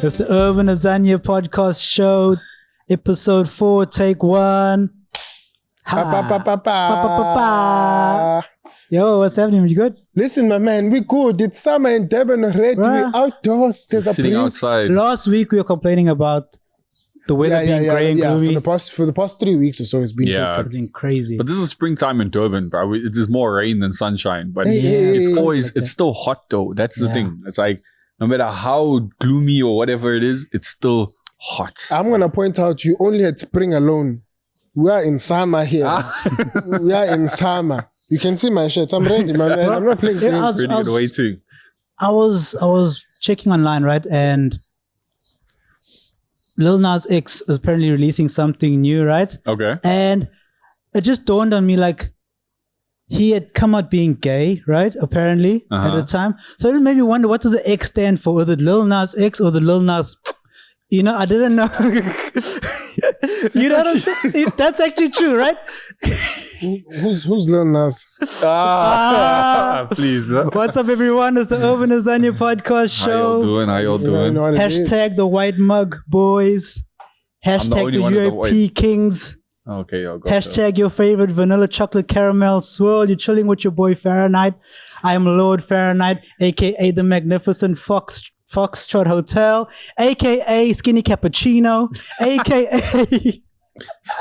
It's the Urban Azania podcast show, episode 4, take 1. Yo, what's happening? You good? Listen, my man, we good. It's summer in Durban already. Bruh. We're outdoors. There's a Sitting breeze. outside. Last week we were complaining about the weather being grey and gloomy. For the past 3 weeks or so, it's been Yeah. hectic. It's been crazy. But this is springtime in Durban, bro. It is more rain than sunshine. But Hey, it's hey, always, like it's still hot though. That's the Yeah. thing. It's like, no matter how gloomy or whatever it is, it's still hot. I'm going to point out you only had spring alone. We are in summer here. We are in summer. You can see my shirts. I'm ready, man. I'm not playing games. Yeah, Really good waiting. I was checking online, right? And Lil Nas X is apparently releasing something new, right? Okay. And it just dawned on me, like, he had come out being gay, right? Apparently, at the time. So it made me wonder, what does the X stand for? Was it Lil Nas X or the Lil Nas? You know, I didn't know. You know what I'm saying? That's actually true, right? Who's Lil Nas? Please. What's up, everyone? It's the Urban Azania podcast How y'all show. doing? How y'all You know doing? what it Hashtag is. the white mug boys. Hashtag only the one of the UAP kings. Okay, y'all got Hashtag your favorite vanilla chocolate caramel swirl. You're chilling with your boy Fahrenheit. I am Lord Fahrenheit, aka the magnificent Foxtrot Hotel, aka Skinny Cappuccino, aka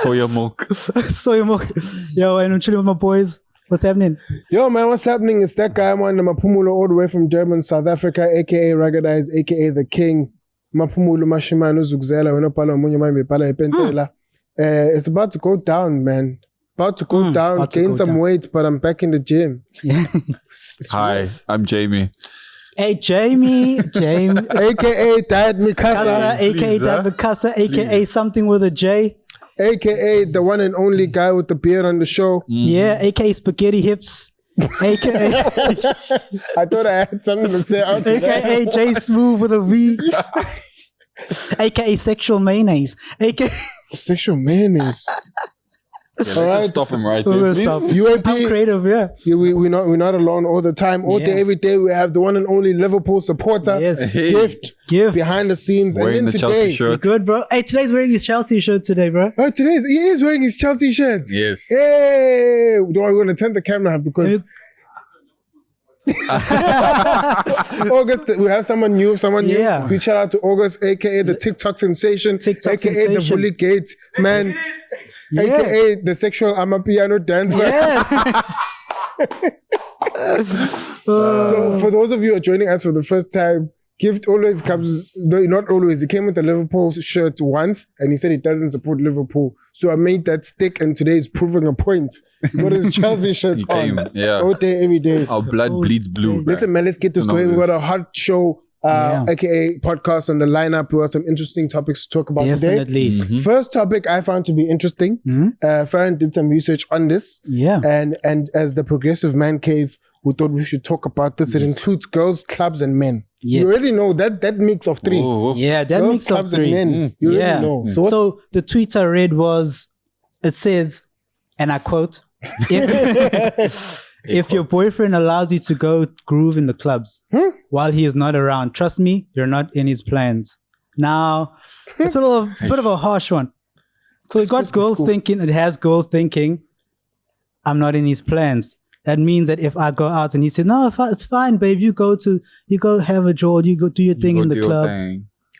soya milk. Soy Milk. Yo, and I'm chilling with my boys. What's happening? Yo, man, what's happening? It's that guy, man, Mapumulo, all the way from Durban, South Africa, aka Rugged Eyes, aka the King. Mapumulo Mashimano Zugzela, Wenopala, Munyama, Pala, Pensela. It's about to go down, man. About to go down, about to gain go some down. weight, but I'm back in the gym. Hi, I'm Jamie. Hey, Jamie, AKA Diet Mikasa, aka Please, David Casa, aka something with a J. AKA the one and only guy with the beard on the show. Yeah, aka Spaghetti Hips. aka I thought I had something to say out there. aka J Smooth with a V. aka Sexual Mayonnaise. aka Sexual mayonnaise. Let's Alright. just stop him right there. We'll please. stop. UAP. I'm creative, yeah. Yeah, we're not alone all the time. All day, Yeah. every day, we have the one and only Liverpool supporter. Yes. Hey. Gift Give. behind the scenes. Wearing and the then Chelsea today, shirt. Good, bro. Hey, today's wearing his Chelsea shirt today, bro. oh, he is wearing his Chelsea shirts. Yes. Hey, do I want to turn the camera up because August, we have someone new. Yeah. We shout out to August, aka the TikTok sensation, TikTok aka the sensation. bully gate man, Yeah. aka the sexual amapiano dancer. Yeah. So for those of you who are joining us for the first time, Gift always comes, no, not always, he came with a Liverpool shirt once and he said he doesn't support Liverpool. So I made that stick and today is proving a point. He got his Chelsea shirt He came, on. yeah. All day, every day. Our blood bleeds blue. Listen, man, let's get this To know going. We've got this. a hot show, aka podcast on the lineup. We have some interesting topics to talk about Definitely. today. First topic I found to be interesting. Farron did some research on this. Yeah. And as the progressive man cave, we thought we should talk about this. It includes girls, clubs, and men. Yes. You already know that mix of three. Whoa. Yeah, that Girls, mix of clubs, three. and men. You already know. So what's So the tweet I read was, it says, and I quote, if your boyfriend allows you to go groove in the clubs while he is not around, trust me, you're not in his plans. Now, it's a little bit of a harsh one. So it got girls thinking, it has girls thinking, I'm not in his plans. That means that if I go out and he said, no, it's fine, babe, you go have a jaw, you go do your thing in the club.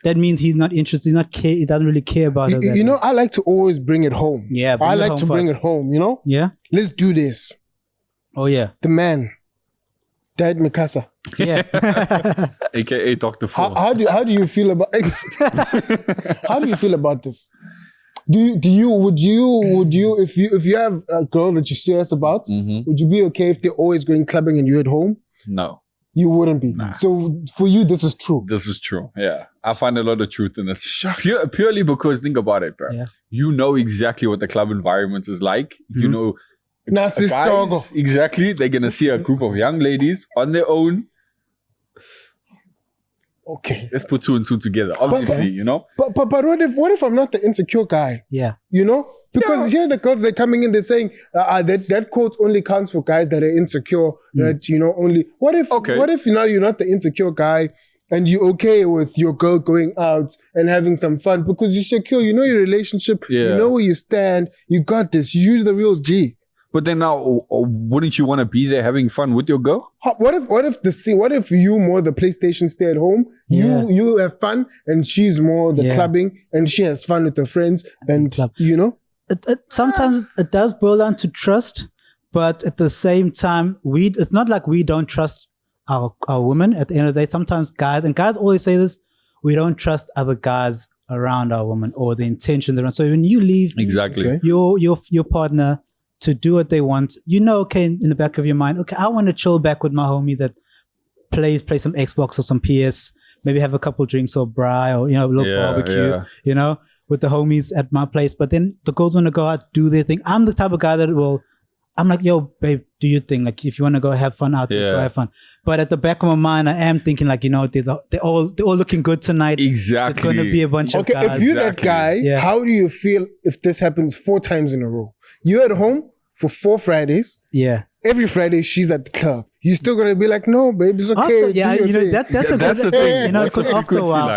That means he's not interested, he doesn't really care about her. you know, I like to always bring it home. Yeah, bring I it like home to bring first. it home, you know? Yeah? Let's do this. Oh, yeah. The man, Dad Mikasa. Yeah. AKA Dr. Phil. How do you feel about how do you feel about this? Would you if you have a girl that you're serious about, would you be okay if they're always going clubbing and you're at home? No. You wouldn't be. So for you, this is true. This is true. Yeah. I find a lot of truth in this. Shucks. Purely because think about it, bro. Yeah. You know exactly what the club environment is like. You know Narcissist dog. guys, exactly. They're gonna see a group of young ladies on their own. Okay. Let's put 2 and 2 together. Obviously, you know. But what if I'm not the insecure guy? Yeah. You know? Because here the girls, they're coming in, they're saying that quote only counts for guys that are insecure, that, you know, only... What if now you're not the insecure guy and you're okay with your girl going out and having some fun because you're secure, you know your relationship, you know where you stand, you got this, you're the real G. But then now, wouldn't you want to be there having fun with your girl? What if you more the PlayStation stay at home, you have fun, and she's more the clubbing, and she has fun with her friends, and you know? Sometimes it does boil down to trust, but at the same time, it's not like we don't trust our women. At the end of the day, sometimes guys always say this, we don't trust other guys around our women or the intentions around. So when you leave your partner to do what they want, you know, okay, in the back of your mind, okay, I want to chill back with my homies that play some Xbox or some PS, maybe have a couple drinks or braai or, you know, a little barbecue, you know, with the homies at my place. But then the girls want to go out, do their thing. I'm the type of guy that I'm like, yo, babe, do your thing. Like, if you want to go have fun out there, go have fun. But at the back of my mind, I am thinking like, you know, they're all looking good tonight. Exactly. It's going to be a bunch of guys. Okay, if you're that guy, how do you feel if this happens 4 times in a row? You're at home for 4 Fridays. Yeah. Every Friday, she's at the club. You're still going to be like, no, babe, it's okay. That's the thing. You know, because after a while,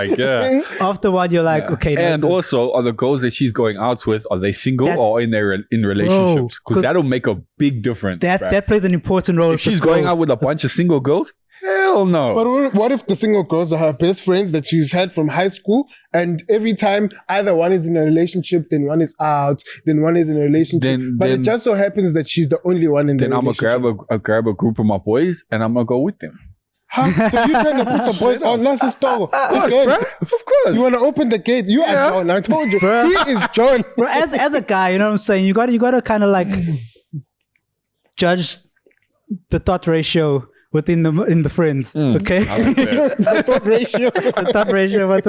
after a while, you're like, okay. And also, are the girls that she's going out with, are they single or in relationships? Because that'll make a big difference. That plays an important role. If she's going out with a bunch of single girls, hell no. But what if the single girls are her best friends that she's had from high school, and every time either one is in a relationship, then one is out, then one is in a relationship, but it just so happens that she's the only one in the relationship. Then I'm gonna grab a group of my boys and I'm gonna go with them. Huh? So you're trying to put the boys on Nas's stall? Of course, bro. Of course. You want to open the gates? You are John. I told you, he is John. Bro, as a guy, you know what I'm saying? You got to kind of like judge the thought ratio within the friends, okay? The thought ratio.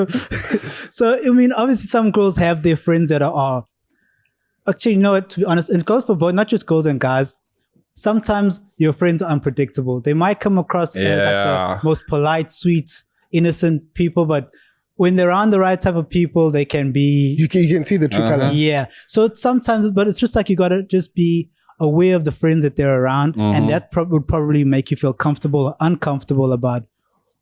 So, I mean, obviously some girls have their friends that are actually, you know what, to be honest, it goes for both, not just girls and guys. Sometimes your friends are unpredictable. They might come across as like the most polite, sweet, innocent people, but when they're around the right type of people, they can be... You can see the true colors. Yeah. So it's sometimes, but it's just like you got to just be aware of the friends that they're around, and that would probably make you feel comfortable or uncomfortable about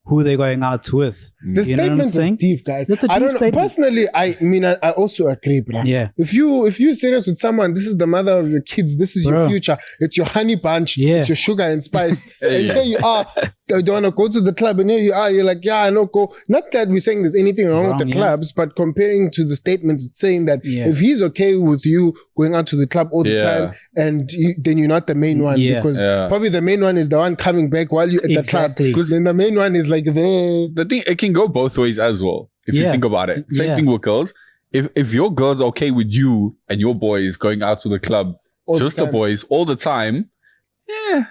who they're going out with. The statement is deep, guys. That's a deep statement. Personally, I mean, I also agree, bro. Yeah. If you're serious with someone, this is the mother of your kids. This is your future. It's your honey bunch. Yeah. It's your sugar and spice. And here you are. You don't want to go to the club, and here you are. You're like, yeah, I know. Go. Not that we're saying there's anything wrong with the clubs, but comparing to the statements, it's saying that if he's okay with you going out to the club all the time, and then you're not the main one, because probably the main one is the one coming back while you're at the club. Because then the main one is like the thing. It can go both ways as well. If you think about it, same thing with girls. If your girl's okay with you and your boys going out to the club, just the boys all the time,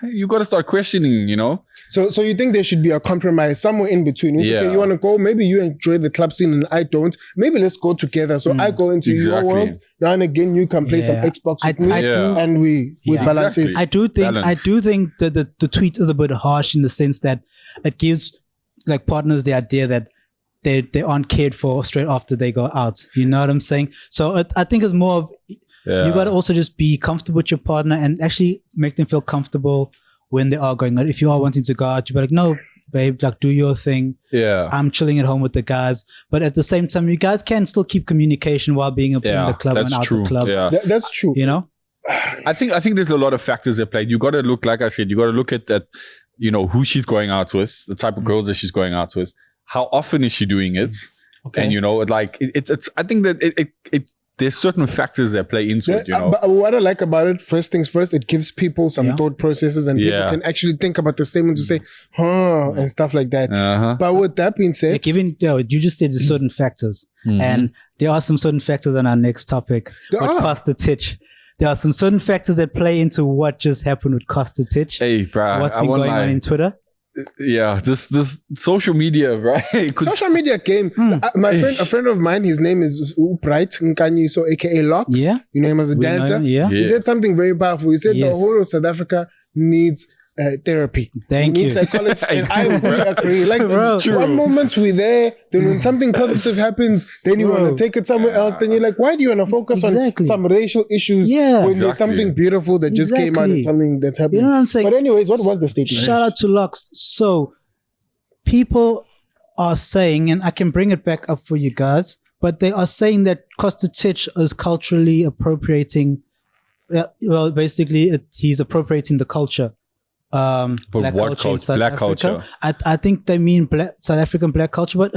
you got to start questioning, you know. So you think there should be a compromise somewhere in between? It's okay, you want to go, maybe you enjoy the club scene and I don't. Maybe let's go together. So I go into your world. Now and again, you can play some Xbox with me, and we balance it. I do think that the tweet is a bit harsh in the sense that it gives like partners the idea that they aren't cared for straight after they go out. You know what I'm saying? So I think it's more of you got to also just be comfortable with your partner and actually make them feel comfortable when they are going out. If you are wanting to go out, you be like, no, babe, like do your thing. Yeah, I'm chilling at home with the guys. But at the same time, you guys can still keep communication while being in the club and out the club. Yeah, that's true. You know, I think there's a lot of factors at play. You got to look, like I said, you got to look at that. You know, who she's going out with, the type of girls that she's going out with, how often is she doing it, and you know, like it's. I think that it there's certain factors that play into it, you know. But what I like about it, first things first, it gives people some thought processes, and people can actually think about the statement to say, and stuff like that. But with that being said, like even you just said there's certain factors, and there are some certain factors on our next topic. What Costa Titch. There are some certain factors that play into what just happened with Costa Titch. Hey, bro, what's been going on in Twitter? Yeah, this social media, right? Social media game. A friend of mine, his name is Bright Nkanyi, so aka Locks. Yeah, you know him as a dancer. He said something very powerful. He said the whole of South Africa needs therapy. Thank we you. need psychology. And I fully agree. Like, Bro. one moment we're there, then when something positive happens, then you want to take it somewhere else. Then you're like, why do you want to focus on some racial issues when there's something beautiful that just came out and something that's happening? You know what I'm saying? But anyways, what was the statement? Shout out to Lux. So people are saying, and I can bring it back up for you guys, but they are saying that Costa Titch is culturally appropriating. Well, basically, he's appropriating the culture. But Black what culture? Black culture? I think they mean South African black culture, but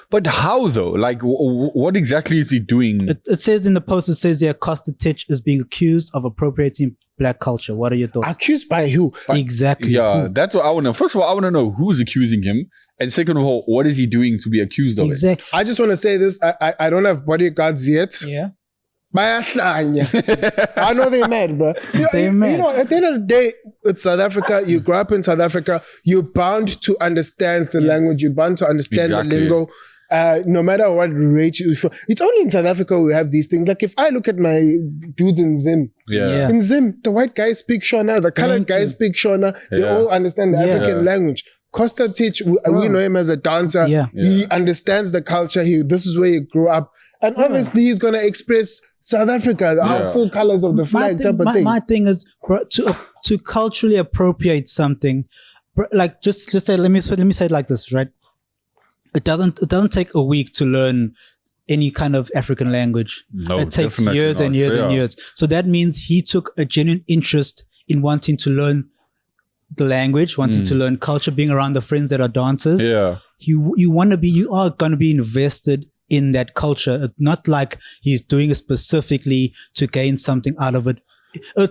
But how though? Like, what exactly is he doing? it says in the post, it says there Costa Titch is being accused of appropriating black culture. What are your thoughts? Accused by who? Exactly. Yeah, that's what I want to. First of all, I want to know who's accusing him, and second of all, what is he doing to be accused of it? I just want to say this. I don't have bodyguards yet. Yeah. I know they're mad, bro. They're mad. You know, at the end of the day, it's South Africa. You grow up in South Africa. You're bound to understand the language. You're bound to understand the lingo. No matter what rate you show. It's only in South Africa we have these things. Like if I look at my dudes in Zim, in Zim, the white guys speak Shona, the colored guys speak Shona. They all understand the African language. Costa Titch, we know him as a dancer. He understands the culture. This is where he grew up. And obviously he's going to express South Africa, our full colors of the flag type of thing. My thing is, bro, to culturally appropriate something, bro, like just say, let me say it like this, right? It doesn't take a week to learn any kind of African language. No, it takes years and years and years. So that means he took a genuine interest in wanting to learn the language, wanting to learn culture, being around the friends that are dancers. Yeah. You are going to be invested in that culture. It's not like he's doing it specifically to gain something out of it. I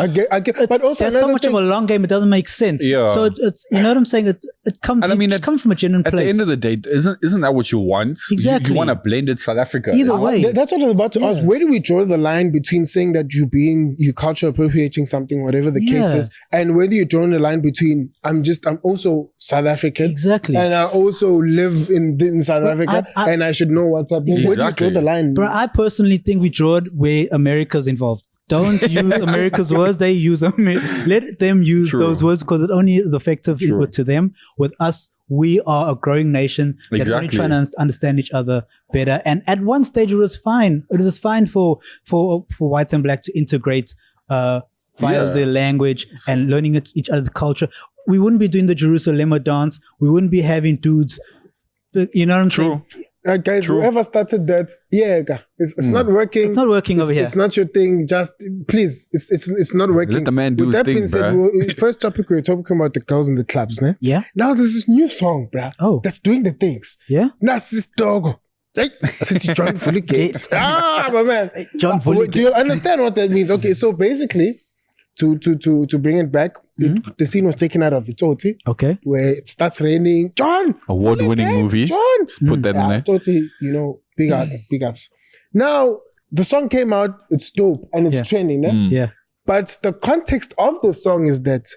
get, but also that's so much of a long game. It doesn't make sense. Yeah. So it's you know what I'm saying. It comes. And I mean, it comes from a genuine place. At the end of the day, isn't that what you want? Exactly. You want a blended South Africa. Either way, that's what I was about to ask. Where do we draw the line between saying that you culture appropriating something, whatever the case is, and where do you draw the line between I'm also South African, exactly, and I also live in South Africa, and I should know what's happening. Exactly. Where do you draw the line? But I personally think we draw it where America's involved. Don't use America's words. They use them. Let them use those words because it only is effective to them. With us, we are a growing nation that's only trying to understand each other better. And at one stage, it was fine. It was fine for whites and black to integrate via their language and learning each other's culture. We wouldn't be doing the Jerusalem dance. We wouldn't be having dudes. You know what I'm saying? Guys, whoever started that, it's not working. It's not working over here. It's not your thing. Just please, it's not working. Let the man do his thing, said, first topic we were talking about the girls in the clubs, né? Yeah. Now there's this new song, bruh. Oh, that's doing the things. Yeah. Narcis dog. Hey, John Fully Gates. My man. John Fully. Do you understand what that means? Okay, so basically, to bring it back, the scene was taken out of Itoti. Okay. Where it starts raining. John! Award-winning movie. John! Just put that in there. Itoti, big ups. Now, the song came out, it's dope, and it's trending. Yeah. But the context of the song is that,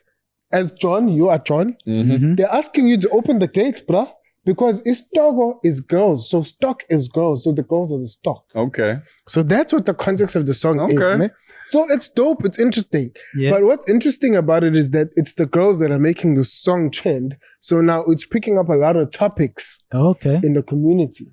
as John, you are John, they're asking you to open the gates, bruh. Because Istogo is girls, so stock is girls, so the girls are the stock. Okay. So that's what the context of the song is. Ne? So it's dope, it's interesting. Yeah. But what's interesting about it is that it's the girls that are making the song trend. So now it's picking up a lot of topics in the community.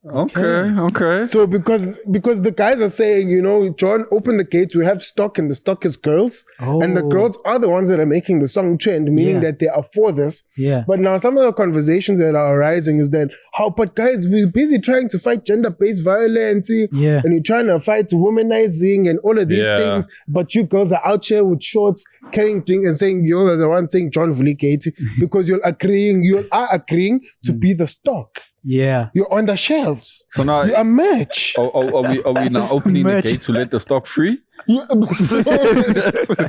Okay. So because the guys are saying, John, open the gates, we have stock and the stock is girls. And the girls are the ones that are making the song trend, meaning that they are for this. Yeah. But now some of the conversations that are arising is that, but guys, we're busy trying to fight gender-based violence. Yeah. And you're trying to fight womanizing and all of these things. But you girls are out here with shorts, carrying things and saying you're the one saying John Vulikate because you are agreeing to be the stock. Yeah. You're on the shelves. So now you're a merch. Are we now opening the gate to let the stock free?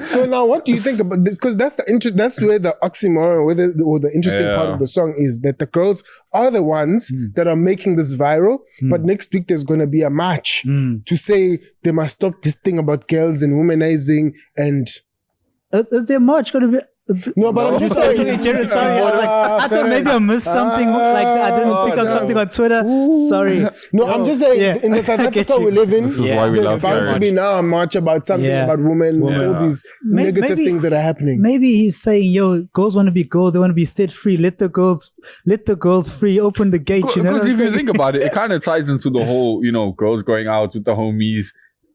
So now what do you think about this? Because that's where the oxymoron or the interesting part of the song is that the girls are the ones that are making this viral, but next week there's going to be a march to say they must stop this thing about girls and womanizing and is there march going to be? No, but I'm just saying. Sorry, I thought maybe I missed something. Like I didn't pick up something on Twitter. Sorry. No, I'm just saying. In the South Africa we live in, This is why we there's love bound to marriage. be now a march about something about women, all these negative things that are happening. Maybe he's saying, "Yo, girls want to be girls. They want to be set free. Let the girls free. Open the gate." You know what Because I'm if you saying? think about it kind of ties into the whole, girls going out with the homies.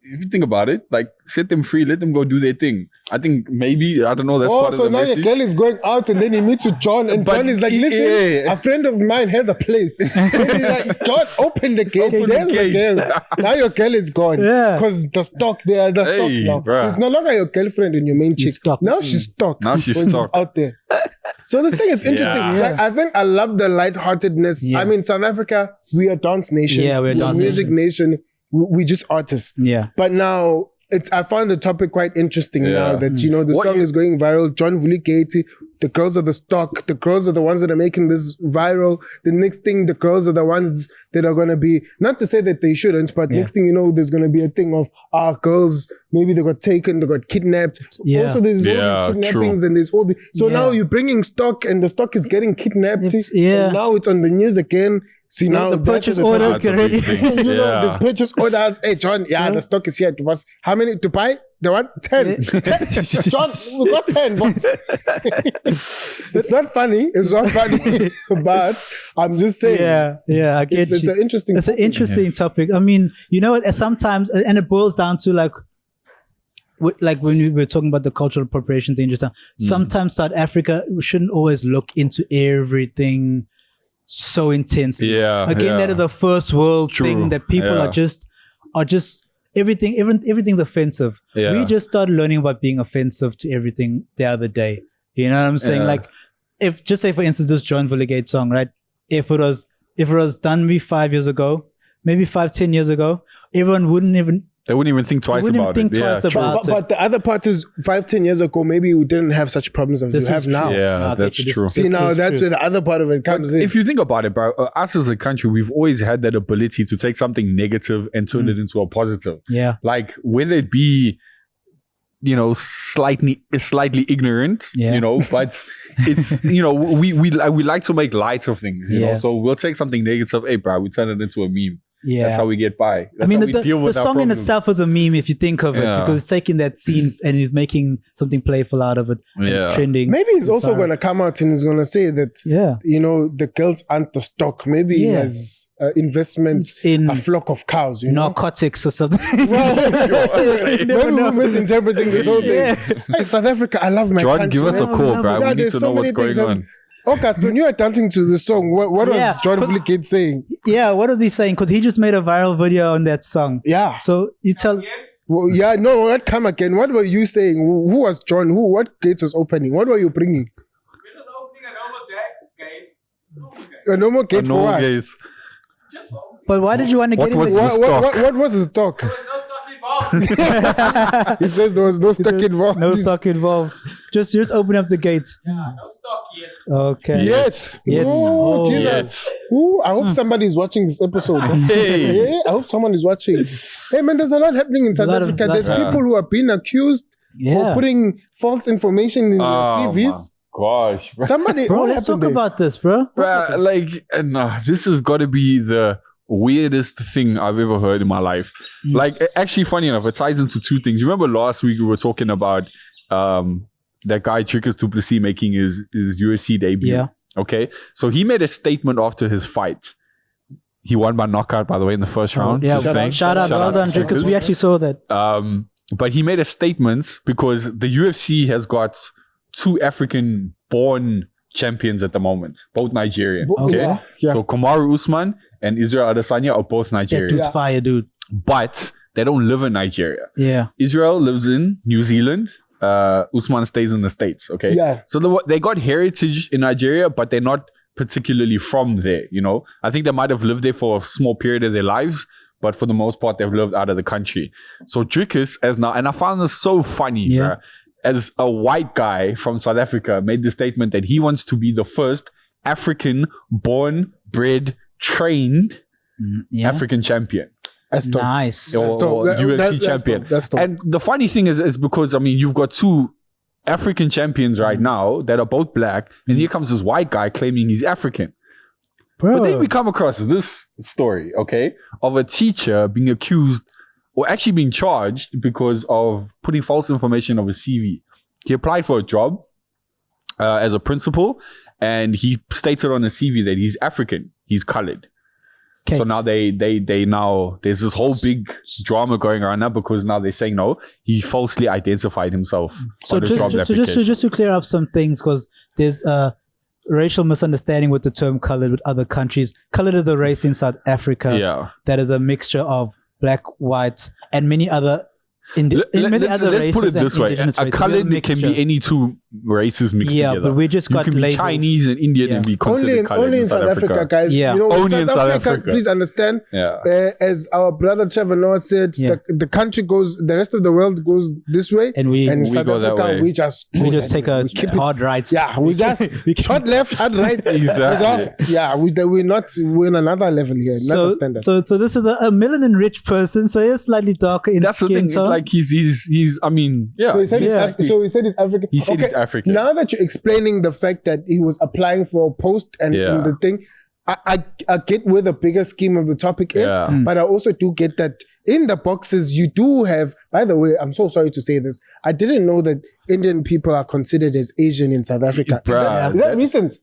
If you think about it, like set them free, let them go do their thing. I think maybe, I don't know, that's part of so the now message. your girl is going out and then he meets with John and But John is like, listen, yeah. a friend of mine has a place. And he's like, John, open the gates. Open the There's the gates. girls. Now your girl is gone. Yeah. Because the stock there, the stock Hey, now. bruh. It's no longer your girlfriend and your main chick. stuck. Now she's stuck. Now she's when stuck. out there. So this thing is interesting. Yeah. Like, I think I love the lightheartedness. Yeah. I mean, South Africa, we are dance nation. Yeah, we're a dance music nation. We just artists. Yeah. But now I found the topic quite interesting now that, the What song you- is going viral. John Vuligate, the girls are the stock. The girls are the ones that are making this viral. The next thing, the girls are the ones that are going to be, not to say that they shouldn't, but next thing you know, there's going to be a thing of, girls, maybe they got taken, they got kidnapped. Yeah. Also, there's Yeah, all these kidnappings true. and there's all the, so Yeah. now you're bringing stock and the stock is getting kidnapped. Yeah. And now it's on the news again. See, now the that's purchase where orders That's a get big ready. thing. you know, Yeah. there's purchase orders. Hey, John, the stock is here. How many to buy? The one? 10. 10. John, we got 10. Boss. It's not funny. It's not funny. But I'm just saying. Yeah, I get It's you. an interesting It's an topic. interesting topic. I mean, sometimes, and it boils down to like when we were talking about the cultural appropriation thing just now, sometimes South Africa, we shouldn't always look into everything so intensely. Yeah. Again, that is a first world True. thing that people Yeah. are just everything's offensive. Yeah. We just started learning about being offensive to everything the other day. You know what I'm saying? Yeah. Like, if just say for instance this John Vuligate song, right? If it was done maybe 5 years ago, maybe 5-10 years ago, everyone wouldn't even They wouldn't even think twice about it. Yeah, twice true. about it. But the other part is 5-10 years ago, maybe we didn't have such problems as This we have is now. true. Yeah, Okay, that's so this- true. See, this now is that's true. where the other part of it comes in. If you think about it, bro, us as a country, we've always had that ability to take something negative and turn it into a positive. Yeah. Like whether it be, slightly ignorant, Yeah. but it's, we like to make light of things, you know. Yeah. So we'll take something negative, hey, bro, we turn it into a meme. Yeah. That's how we get by. That's I mean, how we the deal with our song in problems. itself is a meme if you think of it, Yeah. because it's taking that scene and he's making something playful out of it. And Yeah. it's trending. Maybe he's also Viral. going to come out and he's going to say that, Yeah. the girls aren't the stock. Maybe he Yeah. has investments In a flock of cows, you know? narcotics or something. Maybe never know. we're misinterpreting this whole thing. Yeah. Hey, South Africa, I love my John, country. give us a No, call, no, bro. no, We need there's to so know many what's going things on. Okay, when you are dancing to the song, what Yeah. was John Vuligate saying? Yeah, what was he saying? Because he just made a viral video on that song. Yeah. So you tell. Well, yeah, no, not come again. What were you saying? Who was John? What gates was opening? What were you bringing? We're just opening a normal gate. A normal gate for No, what? guys. Just for opening. But why did you want to What get in was the this? What was his talk? There was no stock involved. He says there was no stock involved. No stock involved. Just open up the gate. No stock yet. Okay. Yes. Yes. Oh, Oh, Jesus. yes. Ooh, I hope somebody's watching this episode. Hey. Yeah, I hope someone is watching. Hey, man, there's a lot happening in South lot of- Africa. lot There's of- people who are being accused for Yeah. putting false information in their Oh, CVs. Gosh, bro. Somebody, Bro, what let's talk happened there? about this, bro. Bruh, like, no, this has got to be the weirdest thing I've ever heard in my life. Like, actually, funny enough, it ties into two things. You remember last week we were talking about that guy Trickers Duplessis making his UFC debut. Yeah. Okay, so he made a statement after his fight. He won by knockout, by the way, in the first round. Yeah. Just saying. Shout out, well done, because we actually saw that. But he made a statement because the UFC has got two African-born champions at the moment, both Nigerian. Okay, Yeah. so Kamaru Usman and Israel Adesanya are both That Nigerian, dude's fire, dude. but they don't live in Nigeria. Yeah. Israel lives in New Zealand. Usman stays in the States. Okay, Yeah. so they got heritage in Nigeria, but they're not particularly from there. You know, I think they might have lived there for a small period of their lives, but for the most part, they've lived out of the country. So Drickus, as now, and I found this so funny, Yeah. bruh, as a white guy from South Africa, made the statement that he wants to be the first African-born, bred, trained Yeah. African champion. That's dope. Nice. Or That's dope. UFC That's champion. dope. That's dope. And the funny thing is because, I mean, you've got two African champions right now that are both black, and here comes this white guy claiming he's African. Bro. But then we come across this story, okay, of a teacher being accused or actually being charged because of putting false information on his CV. He applied for a job as a principal, and he stated on his CV that he's African, he's colored. Okay. So now they now there's this whole big drama going around now because now they're saying no, he falsely identified himself. So on his job application. just to clear up some things, because there's a racial misunderstanding with the term colored with other countries. Colored is a race in South Africa that is a mixture of black, white, and many other let's put it this way: a colored can be any two races mixed together. Yeah, but we just got you can be labeled. Chinese and Indian and be considered colored only in South Africa, guys. Yeah. You know, Only in South Africa, Africa. please understand. As our brother Trevor Noah said, the country goes, the rest of the world goes this way, and South go that Africa way. we just take a hard right. Yeah, we just hard left, hard right. Exactly. We're in another level here. So this is a melanin rich person, so he's slightly darker in That's the skin thing. tone. Like he's. I mean, yeah. So he said he's African. He said he's African. Now that you're explaining the fact that he was applying for a post and the thing, I get where the bigger scheme of the topic is, but I also do get that in the boxes you do have. By the way, I'm so sorry to say this. I didn't know that Indian people are considered as Asian in South Africa. Is that recent?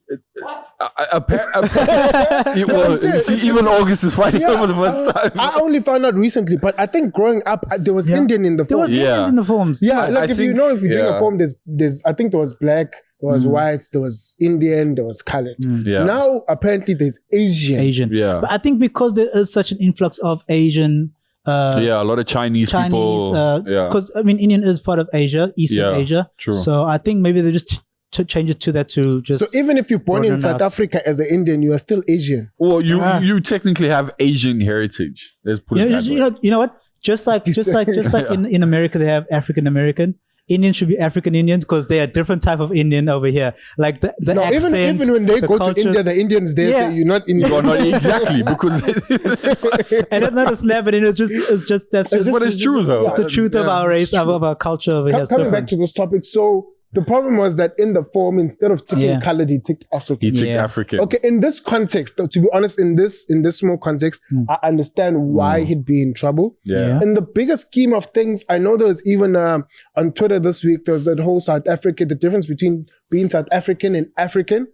Well, you see, even August is fighting over the first time. I only found out recently, but I think growing up there was Indian in the there form. was Indians in the forms. Yeah, like if you're doing a form, there's I think there was black, there was white, there was Indian, there was colored. Now apparently there's Asian. Yeah. But I think because there is such an influx of Asian. A lot of Chinese people. Because I mean, Indian is part of Asia, Eastern Asia. True. So I think maybe they just change it to that to just. So even if you're born in South Africa as an Indian, you are still Asian. Well, you technically have Asian heritage. Let's put it that way. You know what? Just like in America, they have African American. Indian should be African Indian because they are a different type of Indian over here. Like the accent, even when they go culture. to India, the Indians there say you're not Indian. You're not exactly because and it's not a slap, but it's just but it's true though. The truth of our race, of our culture over here. Coming back to this topic, so the problem was that in the form, instead of ticking colored, he ticked African. He ticked African. Okay, in this context, though, to be honest, in this small context, I understand why he'd be in trouble. Yeah. In the bigger scheme of things, I know there was even on Twitter this week, there was that whole South Africa, the difference between being South African and African.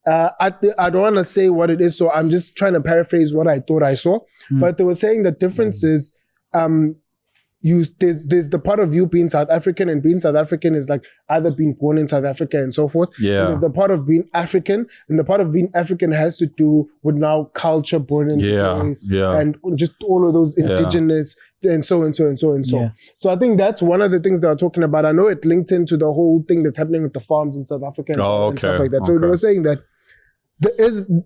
I don't want to say what it is, so I'm just trying to paraphrase what I thought I saw. But they were saying the difference is there's the part of you being South African, and being South African is like either being born in South Africa and so forth. Yeah. And there's the part of being African, and the part of being African has to do with now culture, born into place, and just all of those indigenous and so and so and so and so. Yeah. So I think that's one of the things they are talking about. I know it linked into the whole thing that's happening with the farms in South Africa and stuff like that. So they were saying that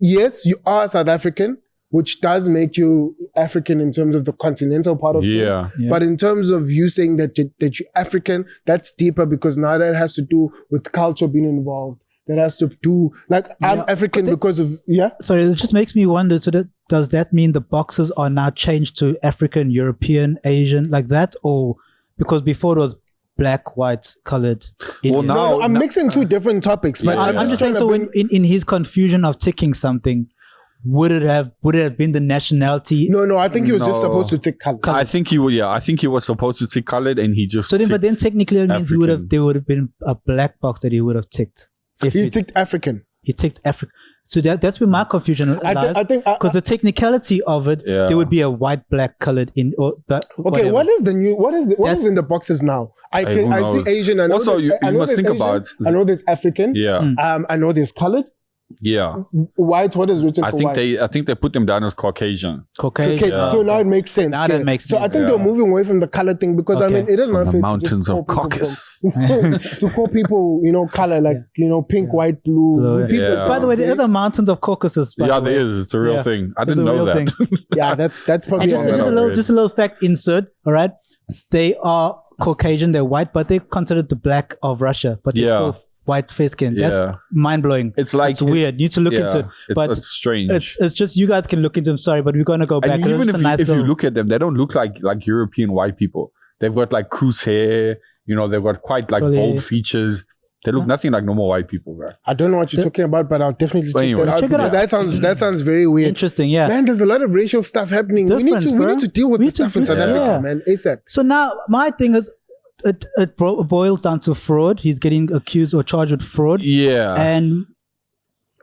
yes, you are South African, which does make you African in terms of the continental part of things. Yeah. But in terms of you saying that you're African, that's deeper because now that has to do with culture being involved. That has to do, like, I'm African because of, Sorry, it just makes me wonder, so does that mean the boxes are now changed to African, European, Asian, like that? Or because before it was black, white, colored, Indian? Well, I'm mixing two different topics, but I'm just saying, so in his confusion of ticking something, would it have been the nationality? No, I think he was just supposed to tick color. I think he was supposed to tick colored, and he just but then technically it means there would have been a black box that he would have ticked. He ticked African. He ticked African. So that's where my confusion lies. I think because the technicality of it, there would be a white, black, colored in. Okay, what is in the boxes now? I see Asian. I know also, you must think about. I know there's African. Yeah. I know there's colored. Yeah. White. What is written for white? I think they put them down as Caucasian. Caucasian. Yeah. So now it makes sense. Now that makes sense. So I think they're moving away from the color thing because I mean it is not the fair mountains to of Caucasus to call people color like pink, white, blue. By the way, there are the mountains of Caucasus. There is. It's a real thing. I didn't know that. Yeah, that's probably just a little fact insert. All right, they are Caucasian. They're white, but they're considered the black of Russia. But they're still white face skin. That's mind blowing. It's like it's weird. You need to look into it. But it's strange. It's just you guys can look into them. Sorry, but we're gonna go back. And even if you look at them, they don't look like European white people. They've got like Cruz hair. You know, they've got quite like Curly bold hair. features. They look nothing like normal white people, bro. I don't know what you're talking about, but I'll definitely check anyway, that out. check it Because out. that sounds very weird. Interesting, yeah. Man, there's a lot of racial stuff happening. We need Different, to bro. deal with We this need to stuff in do South that, Africa, yeah. man. ASAP. So now my thing is, it boils down to fraud. He's getting accused or charged with fraud. Yeah. And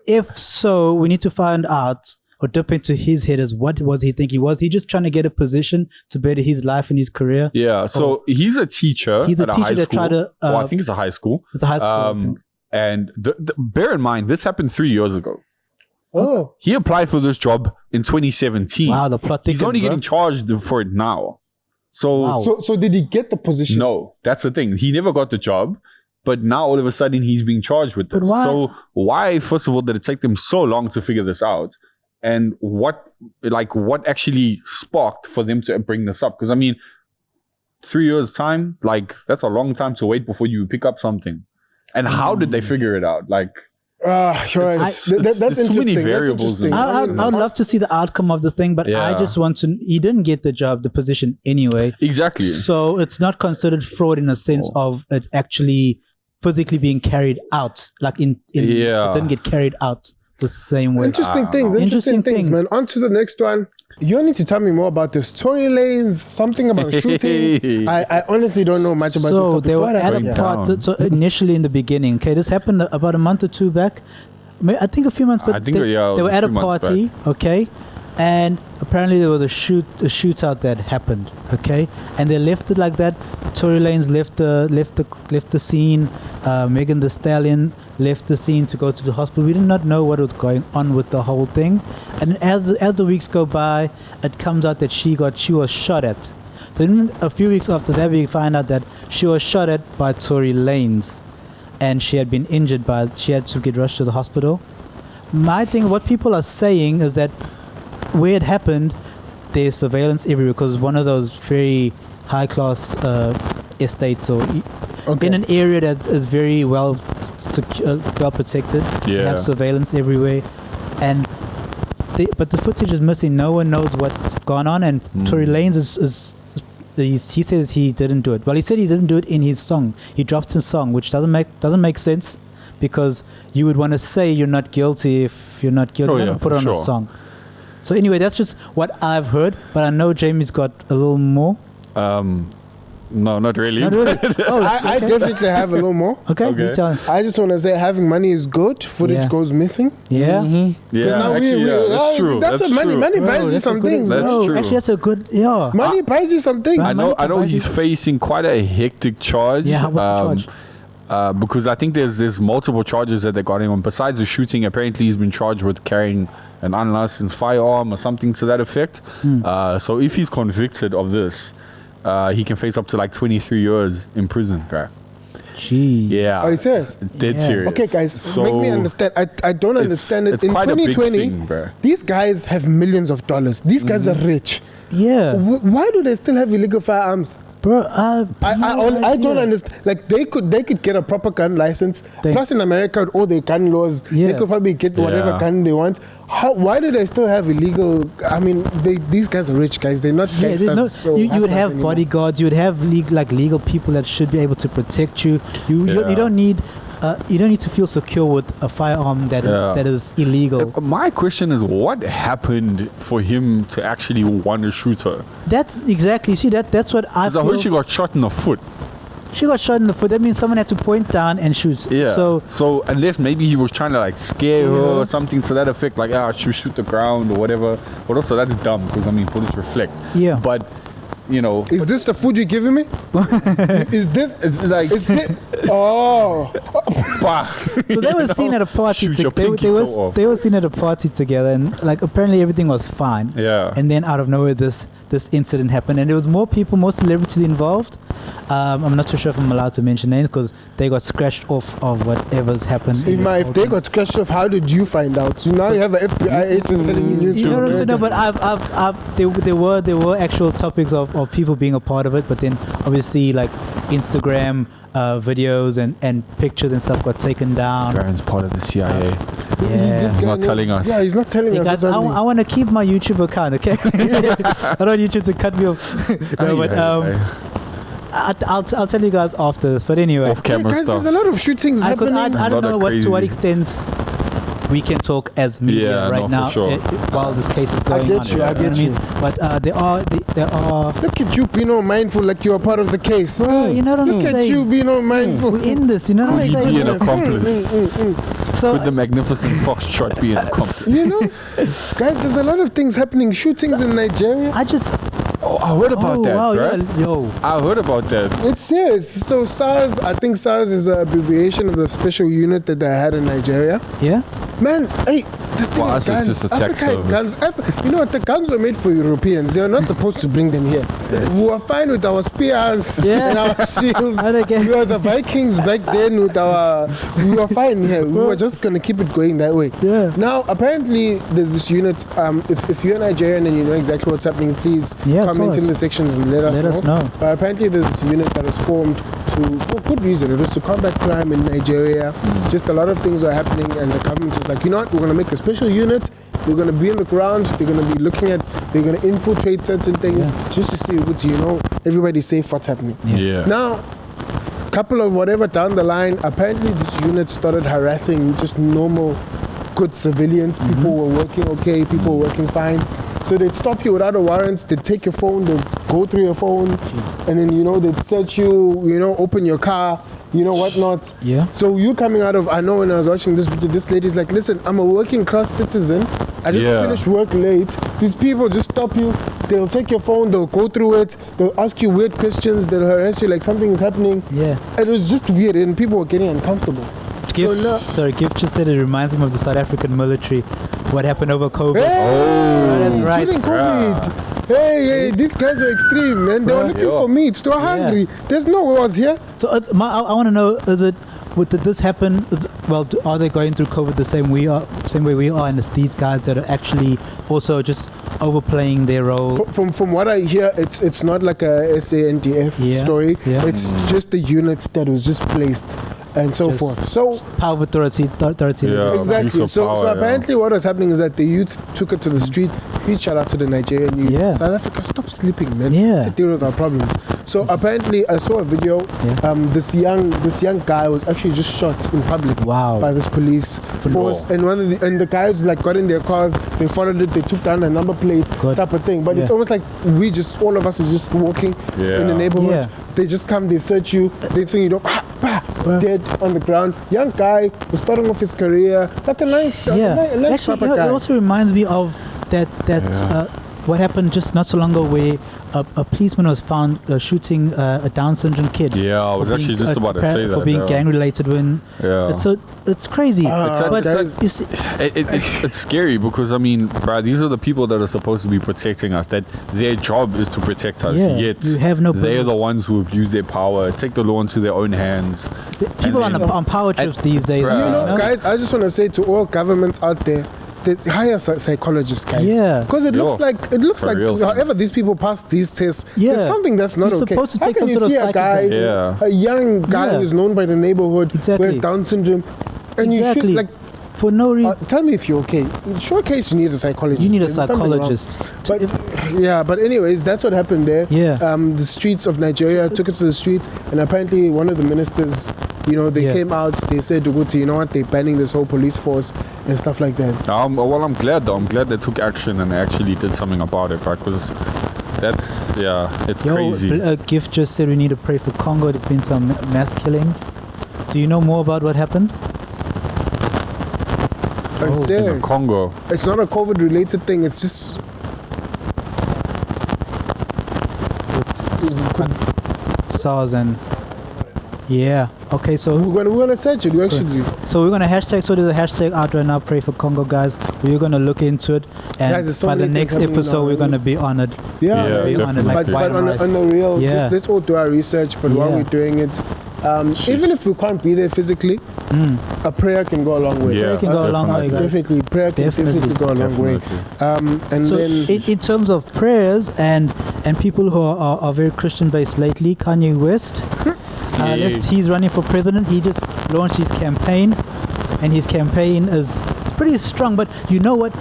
if so, we need to find out or dip into his head as what was he thinking? Was he just trying to get a position to better his life and his career? Yeah. So he's a teacher. He's a at teacher high that school. tried to, well, I think it's a high school. It's a high school. I think. And bear in mind, this happened 3 years ago. Oh, He applied for this job in 2017. Wow, the plot He's thickens, only bro. getting charged for it now. So Wow. so did he get the position? no, that's the thing. He never got the job, but now all of a sudden he's being charged with But this. why- So why, first of all, did it take them so long to figure this out? And what actually sparked for them to bring this up? Because I mean, 3 years time, like that's a long time to wait before you pick up something. And how did they figure it out? Like, Sure. It's- That's there's too many interesting. That's variables interesting. in it. I would love to see the outcome of this thing, but I Yeah. just want to. He didn't get the position anyway. exactly. So it's not considered fraud in a sense of it actually physically being carried out. Like in Yeah. it didn't get carried out the same way. Interesting things. Interesting Interesting things, things. man. On to the next one. You need to tell me more about this. Tory Lanes, something about shooting. I honestly don't know much about this So topic. they So were what at happened? a Yeah. part. So initially in the beginning, okay, this happened about a month or two back. I think a few months, but I think, they, yeah, it they was were a at a few months party, okay, and apparently there was a shootout that happened, okay, and they left it like that. Tory Lanez left the scene. Megan Thee Stallion left the scene to go to the hospital. We did not know what was going on with the whole thing, and as the weeks go by, it comes out that she was shot at. Then a few weeks after that, we find out that she was shot at by Tory Lanez. And she had been injured, she had to get rushed to the hospital. My thing, what people are saying is that where it happened, there's surveillance everywhere because one of those very high class estates or in an area that is very well protected. They Yeah. have surveillance everywhere, and but the footage is missing. No one knows what's gone on, and Tory Lanez he says he didn't do it. Well, he said he didn't do it in his song. He dropped his song, which doesn't make sense because you would want to say you're not guilty if you're not guilty. Oh, Never yeah, put for it on sure. a song. So anyway, that's just what I've heard, but I know Jamie's got a little more. No, not really. Not really. Oh, I definitely have a little more. okay. You Okay. tell him. I just want to say having money is good. Footage Yeah. goes missing. Yeah. Yeah, now actually, that's true. That's what money. true. Money Bro, buys you that's a some good things. That's no, true. actually, that's a good. Yeah. Money buys you some things. I know he's facing quite a hectic charge. Yeah. What's the charge? Because I think there's multiple charges that they got him on. Besides the shooting, apparently he's been charged with carrying an unlicensed firearm or something to that effect. So if he's convicted of this, he can face up to like 23 years in prison. Right? Gee. Yeah. Are you serious? Dead Yeah. serious. Okay, guys, So make me understand. I don't understand it. it's In quite a big 2020, thing, bro. these guys have millions of dollars. These guys are rich. Yeah. Why do they still have illegal firearms? Bro, I don't understand. Like they could get a proper gun license. Plus, in America, with all their gun laws, Yeah. they could probably get whatever Yeah. gun they want. Why do they still have illegal? I mean, these guys are rich guys. They're not Yeah, gangsters. no, so you would hustlers have anymore. bodyguards. You would have legal people that should be able to protect you. You Yeah. don't need to feel secure with a firearm that is illegal. My question is, what happened for him to actually want to shoot her? That's exactly. See that's what I Because I feel. heard she got shot in the foot. She got shot in the foot. That means someone had to point down and shoot. Yeah. So unless maybe he was trying to like scare her Yeah. or something to that effect, like shoot the ground or whatever. But also that's dumb because I mean bullets reflect. yeah. But you know, Is this the food you're giving me? Is this? it's like Is this? Oh, bah. So they were seen at a party. Shoot your They pinky toe off. were seen at a party together, and like apparently everything was fine. Yeah. And then out of nowhere, this incident happened, and there was more people, more celebrities involved. I'm not too sure if I'm allowed to mention names because they got scratched off of whatever's happened. in this Ima, if whole they thing. got scratched off, how did you find out? So now you have an FBI agent telling you news. You know what I'm saying? No, but there were actual topics of people being a part of it, but then obviously like Instagram videos and pictures and stuff got taken down. Farron's part of the CIA. Yeah. He's not telling us. Yeah, he's not telling Hey us. guys, what's happening. I want to keep my YouTube account, okay? I don't want YouTube to cut me off. No, but I'll tell you guys after this. But anyway, Off camera guys, stuff. there's a lot of shootings I happening. don't lot know of to what crazy. extent we can talk as media Yeah, right no, for now sure. while this case is going get on. you, I know get what you. mean? But there are. Look at you being all mindful like you're a part of the case. Bro, you know what I'm Look at saying? you being all mindful. We're in this, you know what I'm Could he be an saying? accomplice? So Could the magnificent Foxtrot be an accomplice? You know, guys, there's a lot of things happening. Shootings in Nigeria. I just. Oh, I heard about that, wow, bro. yeah, yo. I heard about that. It's serious. So SARS, I think SARS is an abbreviation of the special unit that they had in Nigeria. Yeah? Man, hey, this thing For with us, it's guns, just a tax Africa had service. guns. You know what? The guns were made for Europeans. They were not supposed to bring them here. We were fine with our spears Yeah. and our shields. And again- We were the Vikings back then with our. We were fine here. We were just gonna keep it going that way. Yeah. Now, apparently, there's this unit. If you're Nigerian and you know exactly what's happening, please Yeah, comment tell in us. the sections and let us know. But apparently, there's this unit that was formed for good reason. It was to combat crime in Nigeria. Just a lot of things are happening, and the government was like, you know what? We're gonna make a special unit. They're going to be in the ground. They're going to be looking at. They're going to infiltrate certain things just to see what everybody's safe. What's happening? Yeah. Now, couple of whatever down the line, apparently this unit started harassing just normal, good civilians. People were working okay. People were working fine. So they'd stop you without a warrant. They'd take your phone. They'd go through your phone, and then they'd search you. Open your car. Whatnot. Yeah. So you coming out of, I know when I was watching this video, this lady's like, listen, I'm a working class citizen. I just finished work late. These people just stop you. They'll take your phone. They'll go through it. They'll ask you weird questions. They'll harass you like something is happening. Yeah. It was just weird, and people were getting uncomfortable. Gift just said it reminds him of the South African military. What happened over COVID? Hey, that's right. during COVID. Hey, these guys were extreme, man. They were looking for meat. They were hungry. There's no wars here. So I want to know: did this happen? Are they going through COVID the same way we are, and it's these guys that are actually also just overplaying their role? From what I hear, it's not like a SANDF story. Yeah. It's just the unit that was just placed and so forth. So power of authority. Yeah. exactly. Use So of power, apparently, what was happening is that the youth took it to the streets. Huge shout out to the Nigerian youth. Yeah. South Africa, stop sleeping, man. Yeah. To deal with our problems. So apparently, I saw a video. This young guy was actually just shot in public. Wow. By this police force, and the guys like got in their cars. They followed it. They took down a number plate type of thing. But it's almost like all of us are just walking in the neighborhood. Yeah. They just come. They search you. They say dead on the ground. Young guy was starting off his career like a nice, a nice Actually, proper guy. it also reminds me of that what happened just not so long ago where a policeman was found shooting a Down syndrome kid. Yeah, I was actually just about to say that. For being gang related it's crazy. You see, it's scary because bro, these are the people that are supposed to be protecting us. That their job is to protect us. Yeah, Yet you have no they're business. the ones who abuse their power, take the law into their own hands. people on power trips these days. Bruh. Guys, I just want to say to all governments out there, hire psychologists, guys. Yeah. Because it looks like real. however these people pass these tests, Yeah. there's something that's not You're okay. supposed to How take can some you sort see of a guy, psych exam. a young guy Yeah. who's known by the neighborhood, who Exactly. has Down syndrome, and Exactly. you should for no reason. tell me if you're okay. In short case, you need a psychologist. You need a There's something wrong. psychologist. But anyways, that's what happened there. Yeah. The streets of Nigeria took it to the streets, and apparently one of the ministers, they came out. They said, you know what? They're banning this whole police force and stuff like that. I'm glad though. I'm glad they took action and they actually did something about it, right? Because it's crazy. Gift just said we need to pray for Congo. There's been some mass killings. Do you know more about what happened? I'm In the serious. Congo. It's not a COVID-related thing. It's just SARS and okay, so we're gonna search it. We actually do. So we're gonna hashtag. So there's a hashtag out right now. Pray for Congo, guys. We're gonna look into it, and Guys, there's so by the many things next happening episode, now. we're gonna be honored. Yeah, Yeah, be honored like definitely. white but rice. on the real, Yeah. just let's all do our research. But while Yeah. we're doing it, even if we can't be there physically, a prayer can go a long way. Yeah, Prayer can go a long way, guys. Definitely, prayer can definitely go a long way. And So then in terms of prayers and people who are very Christian based lately, Kanye West, he's running for president. He just launched his campaign, and his campaign is pretty strong. But you know what?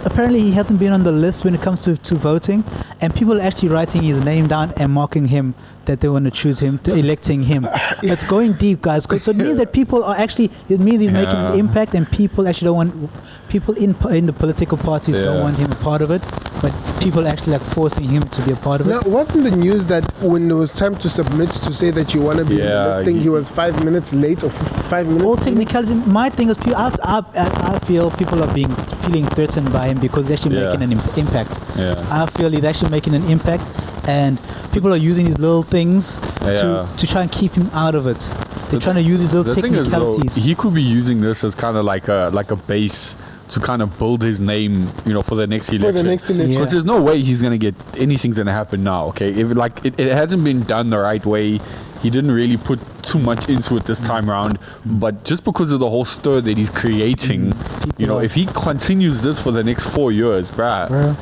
Apparently, he hasn't been on the list when it comes to voting, and people are actually writing his name down and marking him that they want to choose him, to electing him. It's going deep, guys. So it means that people are actually. It means he's making an impact, and people actually don't want. People in the political parties don't want him a part of it, but people actually like forcing him to be a part of it. Now, wasn't the news that when it was time to submit to say that you want to be in the listing, he was 5 minutes late or 5 minutes? All technicality. My thing is, I feel people are feeling threatened by him because he's actually making an impact. Yeah. I feel he's actually making an impact, and people are using these little things to try and keep him out of it. They're trying to use these little technicalities. He could be using this as kind of like a base to kind of build his name, for the next election. For the next election. Because there's no way he's gonna get anything's gonna happen now. Okay, if it hasn't been done the right way. He didn't really put too much into it this time around, but just because of the whole stir that he's creating, if he continues this for the next 4 years, bruh.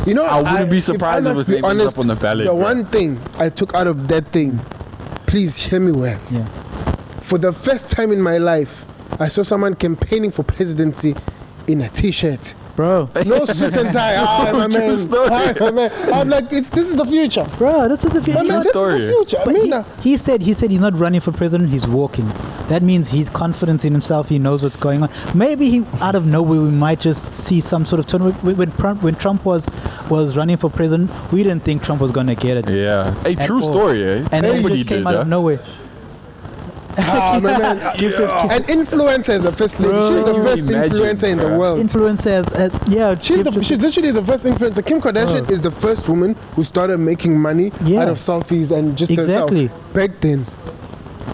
I wouldn't be surprised if his name ends up on the ballot. The one thing I took out of that thing, please hear me well. Yeah. For the first time in my life, I saw someone campaigning for presidency in a t-shirt. Bro. No suit and tie. My man. I'm like, this is the future. Bro, this is the future. My man, this is the future. But he said he's not running for president, he's walking. That means he's confident in himself, he knows what's going on. Maybe he out of nowhere we might just see some sort of turn. When Trump was running for president, we didn't think Trump was gonna get it. Yeah. Hey, true story, eh? And then he just came out of nowhere. My man. An influencer is a first lady. She's the first influencer in the world. Influencer, she's literally the first influencer. Kim Kardashian is the first woman who started making money out of selfies and just herself. Back then.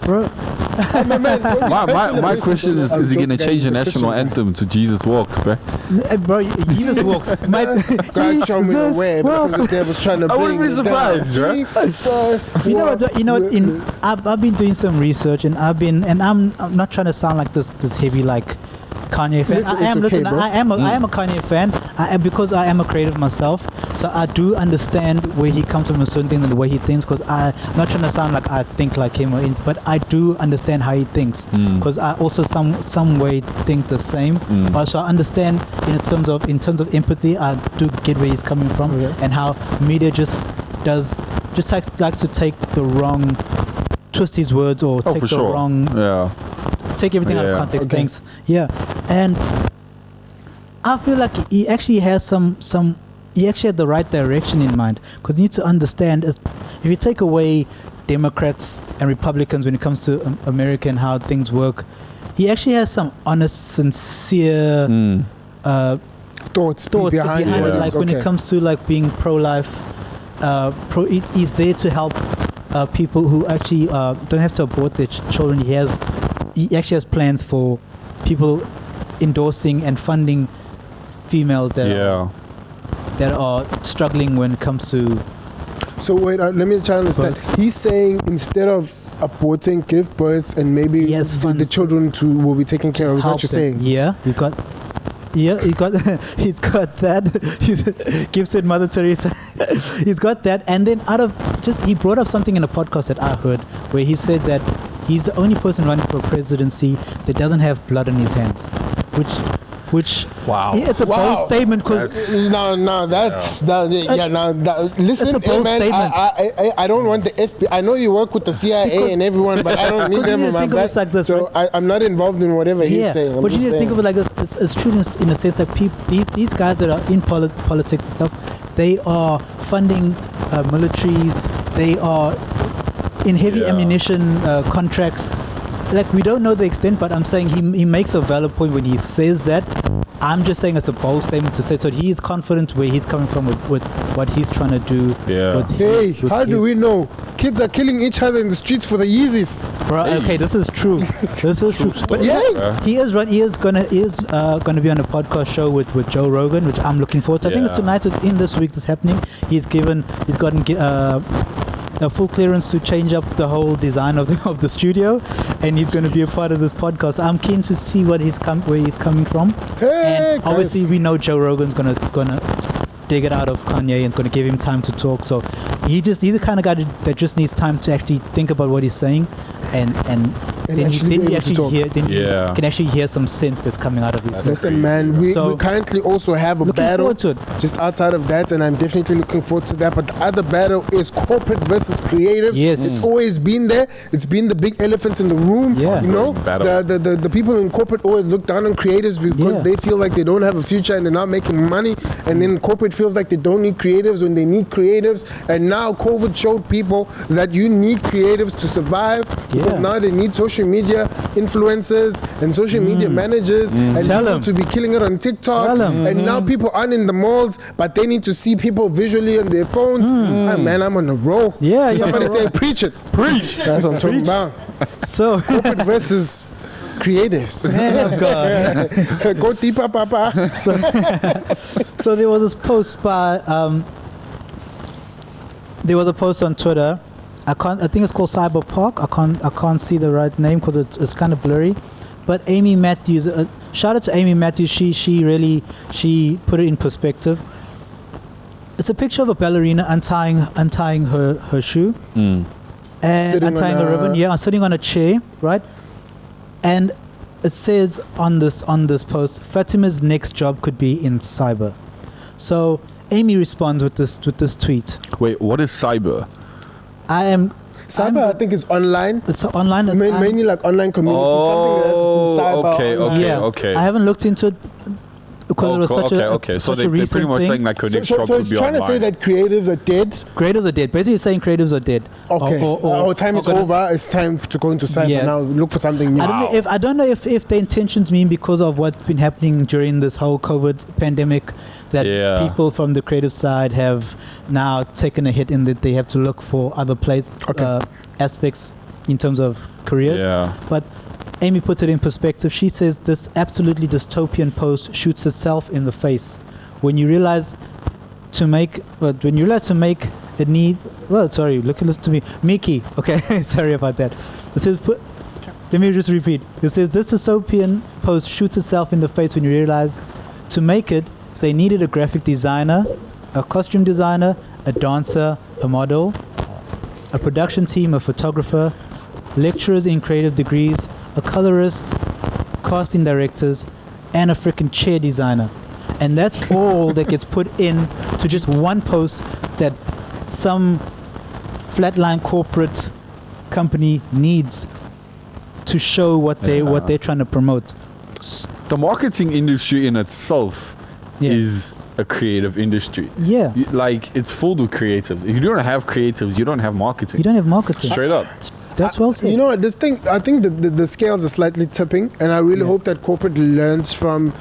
Bro. My question is he gonna change the national anthem to Jesus Walks, bro? Bro, Jesus Walks. God show me the way because the devil's trying to bring. I wouldn't be surprised, right? You know what? I've been doing some research and I'm not trying to sound like this heavy like Kanye fan. I am a Kanye fan because I am a creative myself, so I do understand where he comes from and certain things and the way he thinks, because I'm not trying to sound like I think like him but I do understand how he thinks, because I also some way think the same, but so I understand in terms of empathy. I do get where he's coming from, and how media just likes to take the wrong, twist his words or take the wrong take everything out of context. Things, and I feel like he actually has he actually had the right direction in mind, because you need to understand if you take away Democrats and Republicans when it comes to America and how things work, he actually has some honest, sincere thoughts behind it. Like when it comes to like being pro-life, he's there to help people who actually don't have to abort their children. He actually has plans for people endorsing and funding females that are struggling when it comes to. So wait, let me try to understand. He's saying instead of aborting, give birth, and maybe the children will be taken care of. Is what you're saying? Yeah, he's got that. He's gifted Mother Teresa. He's got that, and then he brought up something in a podcast that I heard where he said that he's the only person running for presidency that doesn't have blood on his hands, which it's a bold statement, because listen, it's a bold statement. I don't want the FBI. I know you work with the CIA and everyone, but I don't need them on my back. Like this, so I'm not involved in whatever he's saying. But you need to think of it like this. It's true in a sense that these guys that are in politics and stuff, they are funding militaries. They are in heavy ammunition contracts. Like, we don't know the extent, but I'm saying he makes a valid point when he says that. I'm just saying it's a bold statement to say. So he is confident where he's coming from with what he's trying to do. How do we know? Kids are killing each other in the streets for the Yeezys. Bro, okay, this is true. This is true. But he is gonna be on a podcast show with Joe Rogan, which I'm looking forward to. I think it's tonight. In this week it's happening. He's gotten a full clearance to change up the whole design of the studio, and he's going to be a part of this podcast. I'm keen to see where he's coming from. And obviously we know Joe Rogan's gonna dig it out of Kanye and gonna give him time to talk. So he's the kind of guy that just needs time to actually think about what he's saying and And then actually be you able to actually talk. hear, then Yeah. you can actually hear some sense that's coming out of these things. Listen, man, we So- currently also have a Looking battle forward to it. just outside of that, and I'm definitely looking forward to that. But the other battle is corporate versus creatives. Yes. It's always been there. It's been the big elephant in the room. Yeah. You know, Ongoing battle. the people in corporate always look down on creatives because Yeah. they feel like they don't have a future and they're not making money. And then corporate feels like they don't need creatives when they need creatives. And now COVID showed people that you need creatives to survive because Yeah. now they need social media influencers and social media managers and Tell people 'em. to be killing it on TikTok. Tell 'em. And now people aren't in the malls, but they need to see people visually on their phones. Ah, man, I'm on a roll. Yeah, you're Somebody on a say, roll. preach it. Preach. That's what I'm talking about. So, Corporate versus creatives. man of God. Go deeper, papa. So there was this post by there was a post on Twitter. I think it's called Cyberpark. I can't see the right name because it's kind of blurry. But Amy Matthews, shout out to Amy Matthews. She put it in perspective. It's a picture of a ballerina untying her shoe and Sitting untying on the a- ribbon. Yeah, sitting on a chair, right? And it says on this post, Fatima's next job could be in cyber. So Amy responds with this tweet. Wait, what is cyber? Cyber, I think, is online. It's online. Mainly like online community. Something that has to do cyber. okay, online. okay, yeah, okay. I haven't looked into it because it was such okay. So such a they're recent pretty much thing. saying like her next So job could it's be trying to say online. that creatives are dead. Creatives are dead. Basically saying creatives are dead. Okay. Our time is gonna- over. It's time to go into cyber Yeah. now. Look for something new. I don't know if the intentions mean because of what's been happening during this whole COVID pandemic that Yeah. people from the creative side have now taken a hit in that they have to look for other aspects in terms of careers. Yeah. But Amy puts it in perspective. She says this absolutely dystopian post shoots itself in the face when you realize to make it need. Well, sorry, listen to me, Mickey. Okay, sorry about that. It says let me just repeat. It says this dystopian post shoots itself in the face when you realize to make it they needed a graphic designer, a costume designer, a dancer, a model, a production team, a photographer, lecturers in creative degrees, a colorist, casting directors, and a freaking chair designer. And that's all that gets put in to just one post that some flatline corporate company needs to show what they're trying to promote. The marketing industry in itself Yeah. is a creative industry. Yeah. Like, it's filled with creatives. If you don't have creatives, you don't have marketing. You don't have marketing. Straight up. That's well said. You know what? I think the scales are slightly tipping, and I really hope that corporate learns from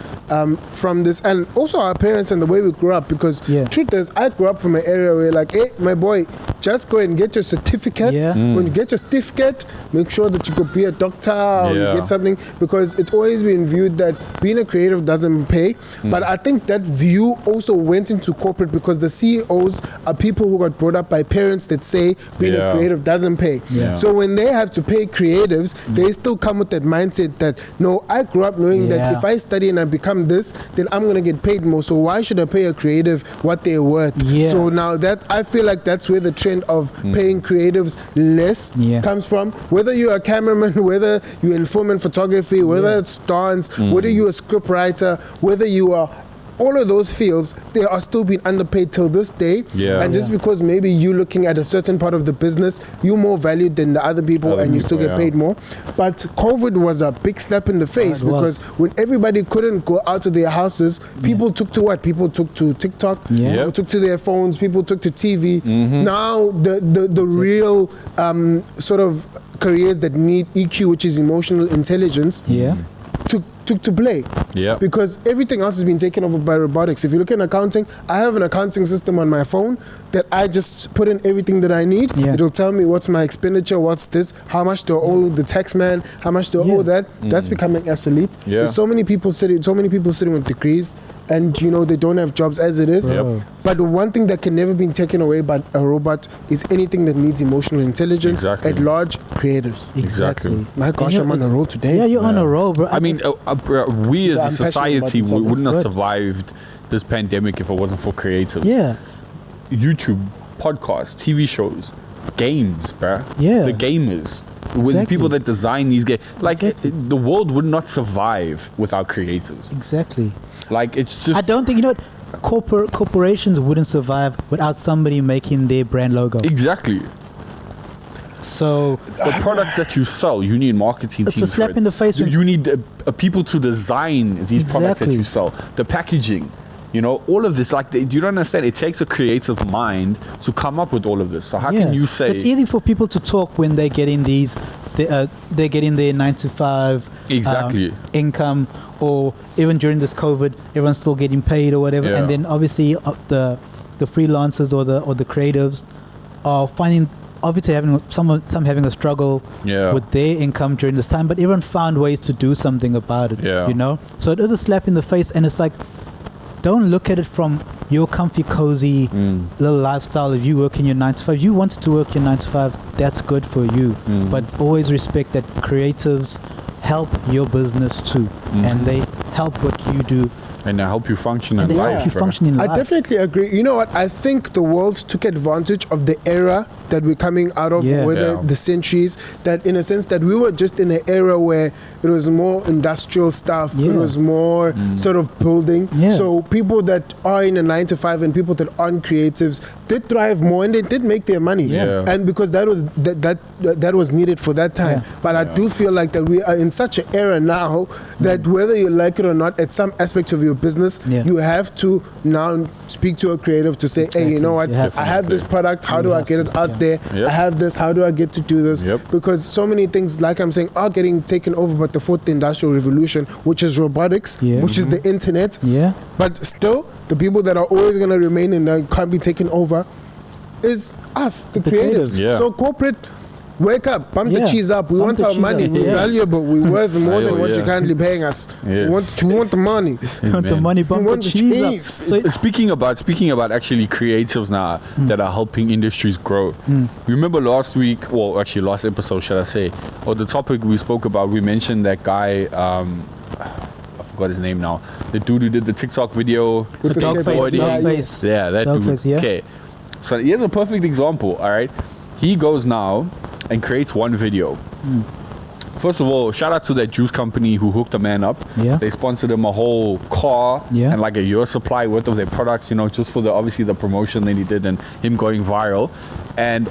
this, and also our parents and the way we grew up. Because truth is, I grew up from an area where, like, hey, my boy, just go and get your certificate. Yeah. When you get your certificate, make sure that you could be a doctor or you Yeah. get something, because it's always been viewed that being a creative doesn't pay. But I think that view also went into corporate because the CEOs are people who got brought up by parents that say being a creative doesn't pay. Yeah. So when they have to pay creatives, they still come with that mindset that, no, I grew up knowing that Yeah. if I study and I become this, then I'm going to get paid more. So why should I pay a creative what they're worth? Yeah. So now that I feel like that's where the trend of paying creatives less comes from. Whether you're a cameraman, whether you're in film and photography, whether it's dance, whether you're a script writer, whether you are all of those fields, they are still being underpaid till this day. Yeah. And just because maybe you're looking at a certain part of the business, you're more valued than the other people and you still get paid more. But COVID was a big slap in the face because when everybody couldn't go out of their houses, people took to what? People took to TikTok, people took to their phones, people took to TV. Now the real sort of careers that need EQ, which is emotional intelligence, took to play. Yeah. Because everything else has been taken over by robotics. If you look at accounting, I have an accounting system on my phone that I just put in everything that I need. It'll tell me what's my expenditure, what's this, how much do I owe the tax man, how much do I owe that. That's becoming obsolete. There's so many people sitting with degrees, and they don't have jobs as it is. But one thing that can never be taken away by a robot is anything that needs emotional intelligence. At large, creatives. Exactly. My gosh, I'm on a roll today. Yeah, you're on a roll, bro. I mean, we as a I'm passionate about society this subject. wouldn't have survived this pandemic if it wasn't for creatives. Yeah. YouTube, podcasts, TV shows, games, bruh. Yeah. The gamers. with the Exactly. people that design these games. Like Exactly. the world would not survive without creatives. Exactly. Like it's just I don't think, corporations wouldn't survive without somebody making their brand logo. exactly So the products that you sell. You need marketing it's a teams. for slap it. in the face. You need people to design these products that Exactly. you sell. The packaging, all of this. Like, you don't understand. It takes a creative mind to come up with all of this. So how can you say it's easy for people to talk when they're getting they're getting their 9 to 5 exactly? income, or even during this COVID, everyone's still getting paid or whatever. Yeah. And then obviously the freelancers or the creatives are finding, obviously having some having a struggle Yeah. with their income during this time, but everyone found ways to do something about it. Yeah. So it is a slap in the face, and it's like, don't look at it from your comfy, cozy little lifestyle. If you work in your 9 to 5, you wanted to work your 9 to 5, that's good for you. But always respect that creatives help your business too, and they help what you do, And I help you function and in they life. help you bro. function in I life. definitely agree. You know what? I think the world took advantage of the era that we're coming out of, Yeah. whether Yeah. the centuries, that in a sense that we were just in an era where it was more industrial stuff, it Yeah. was more sort of building. Yeah. So people that are in a 9 to 5 and people that aren't creatives did thrive more, and they did make their money. Yeah. And because that was needed for that time. Yeah. But I do feel like that we are in such an era now that whether you like it or not, at some aspect of your business, Yeah. you have to now speak to a creative to say, hey, Exactly. you know what, You have I have this product, how You do I have get to, it out yeah. there? Yep. I have this, how do I get to do this? Yep. Because so many things, like I'm saying, are getting taken over by the fourth industrial revolution, which is robotics, Yeah. which is the internet. Yeah. But still, the people that are always going to remain and that can't be taken over is us, the creatives. creatives. Yeah. So corporate, wake up, bump the Yeah. cheese up. We Bump want the our cheese money. up, We're yeah. valuable. We're worth more than what Yeah. you're currently paying us. Yes. We want the money. Want the Man. money, bump We the want the cheese up. cheese. So, Speaking about actually creatives now that are helping industries grow. Remember last week, well, actually last episode, should I say, or the topic we spoke about, we mentioned that guy, I forgot his name now, the dude who did the TikTok video. With the dog face, skateboarding. dog Yeah, face. Yeah, that Dog dude. face, yeah. Okay. So here's a perfect example, all right? He goes now and creates one video. First of all, shout out to that juice company who hooked the man up. Yeah. They sponsored him a whole car Yeah. and like a year supply worth of their products, just for obviously the promotion that he did and him going viral. And